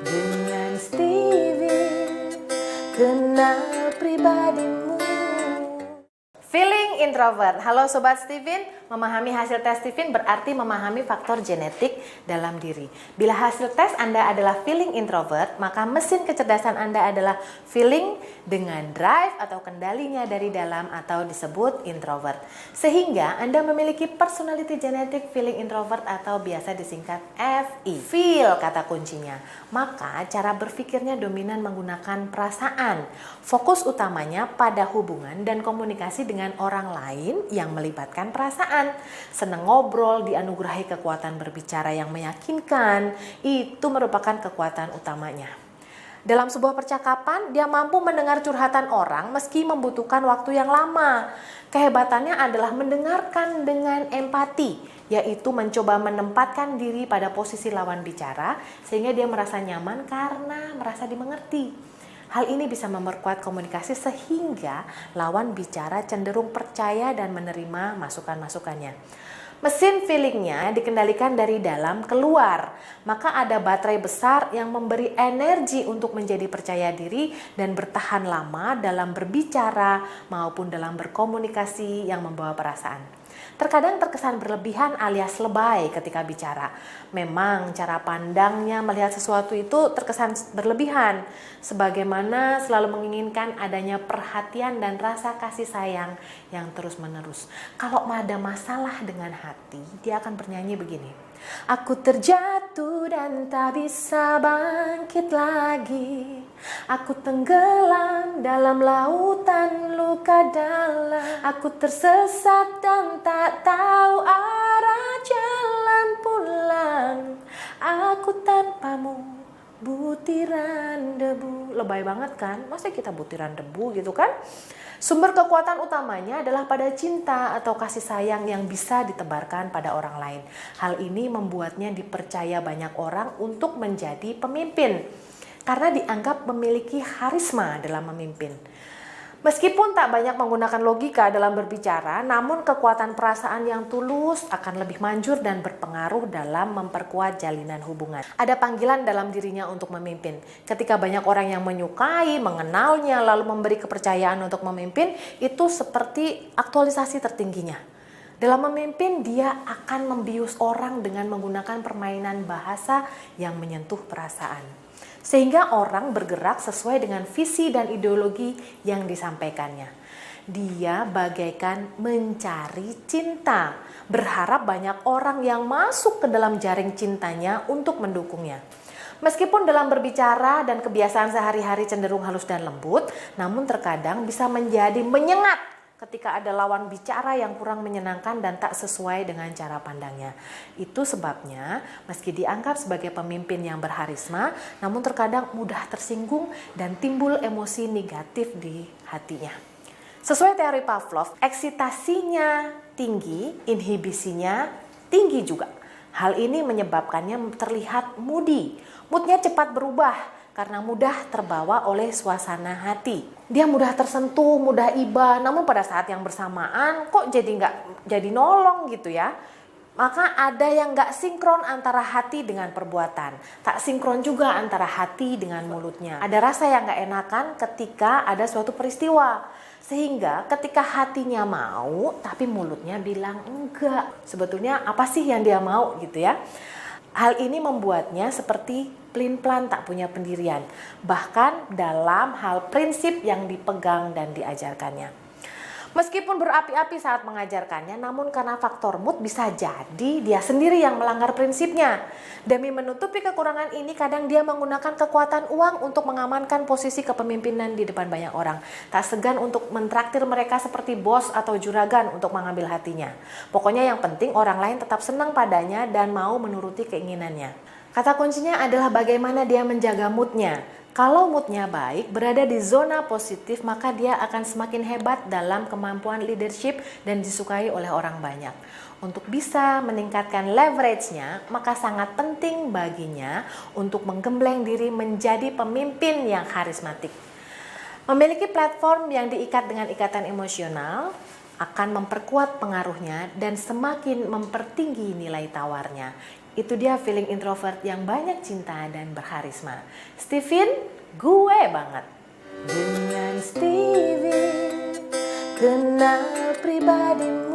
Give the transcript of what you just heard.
dengan Steven, kenal pribadimu. Feeling introvert. Halo Sobat Steven, memahami hasil tes Steven berarti memahami faktor genetik dalam diri. Bila hasil tes Anda adalah feeling introvert, maka mesin kecerdasan Anda adalah feeling dengan drive atau kendalinya dari dalam atau disebut introvert. Sehingga Anda memiliki personality genetik feeling introvert atau biasa disingkat FI. Feel kata kuncinya. Maka cara berpikirnya dominan menggunakan perasaan. Fokus utamanya pada hubungan dan komunikasi dengan orang lain yang melibatkan perasaan. Senang ngobrol, dianugerahi kekuatan berbicara yang meyakinkan, itu merupakan kekuatan utamanya. Dalam sebuah percakapan, dia mampu mendengar curhatan orang meski membutuhkan waktu yang lama. Kehebatannya adalah mendengarkan dengan empati, yaitu mencoba menempatkan diri pada posisi lawan bicara sehingga dia merasa nyaman karena merasa dimengerti. Hal ini bisa memperkuat komunikasi sehingga lawan bicara cenderung percaya dan menerima masukan-masukannya. Mesin feelingnya dikendalikan dari dalam keluar, maka ada baterai besar yang memberi energi untuk menjadi percaya diri dan bertahan lama dalam berbicara maupun dalam berkomunikasi yang membawa perasaan. Terkadang terkesan berlebihan alias lebay ketika bicara. Memang cara pandangnya melihat sesuatu itu terkesan berlebihan, sebagaimana selalu menginginkan adanya perhatian dan rasa kasih sayang yang terus-menerus. Kalau ada masalah dengan hati, dia akan bernyanyi begini. Aku terjatuh dan tak bisa bangkit lagi. Aku tenggelam dalam lautan luka dalam. Aku tersesat dan tak tahu arah jalan pulang. Aku tanpamu butiran debu. Lebay banget kan? Masa kita butiran debu gitu kan? Sumber kekuatan utamanya adalah pada cinta atau kasih sayang yang bisa ditebarkan pada orang lain. Hal ini membuatnya dipercaya banyak orang untuk menjadi pemimpin karena dianggap memiliki karisma dalam memimpin. Meskipun tak banyak menggunakan logika dalam berbicara, namun kekuatan perasaan yang tulus akan lebih manjur dan berpengaruh dalam memperkuat jalinan hubungan. Ada panggilan dalam dirinya untuk memimpin. Ketika banyak orang yang menyukai, mengenalnya, lalu memberi kepercayaan untuk memimpin, itu seperti aktualisasi tertingginya. Dalam memimpin, dia akan membius orang dengan menggunakan permainan bahasa yang menyentuh perasaan. Sehingga orang bergerak sesuai dengan visi dan ideologi yang disampaikannya. Dia bagaikan mencari cinta, berharap banyak orang yang masuk ke dalam jaring cintanya untuk mendukungnya. Meskipun dalam berbicara dan kebiasaan sehari-hari cenderung halus dan lembut, namun terkadang bisa menjadi menyengat ketika ada lawan bicara yang kurang menyenangkan dan tak sesuai dengan cara pandangnya. Itu sebabnya meski dianggap sebagai pemimpin yang berharisma, namun terkadang mudah tersinggung dan timbul emosi negatif di hatinya. Sesuai teori Pavlov, eksitasinya tinggi, inhibisinya tinggi juga. Hal ini menyebabkannya terlihat moody. Moodnya cepat berubah karena mudah terbawa oleh suasana hati. Dia mudah tersentuh, mudah iba, namun pada saat yang bersamaan kok nggak jadi nolong gitu ya. Maka ada yang nggak sinkron antara hati dengan perbuatan. Tak sinkron juga antara hati dengan mulutnya. Ada rasa yang nggak enakan ketika ada suatu peristiwa. Sehingga ketika hatinya mau, tapi mulutnya bilang enggak. Sebetulnya apa sih yang dia mau gitu ya. Hal ini membuatnya seperti pelin-pelan tak punya pendirian, bahkan dalam hal prinsip yang dipegang dan diajarkannya. Meskipun berapi-api saat mengajarkannya, namun karena faktor mood bisa jadi dia sendiri yang melanggar prinsipnya. Demi menutupi kekurangan ini, kadang dia menggunakan kekuatan uang untuk mengamankan posisi kepemimpinan di depan banyak orang. Tak segan untuk mentraktir mereka seperti bos atau juragan untuk mengambil hatinya. Pokoknya yang penting orang lain tetap senang padanya dan mau menuruti keinginannya. Kata kuncinya adalah bagaimana dia menjaga moodnya. Kalau moodnya baik, berada di zona positif, maka dia akan semakin hebat dalam kemampuan leadership dan disukai oleh orang banyak. Untuk bisa meningkatkan leverage-nya, maka sangat penting baginya untuk menggembleng diri menjadi pemimpin yang karismatik. Memiliki platform yang diikat dengan ikatan emosional akan memperkuat pengaruhnya dan semakin mempertinggi nilai tawarnya. Itu dia feeling introvert yang banyak cinta dan berkarisma. Steven, gue banget. Dengan Steven, kenal pribadimu.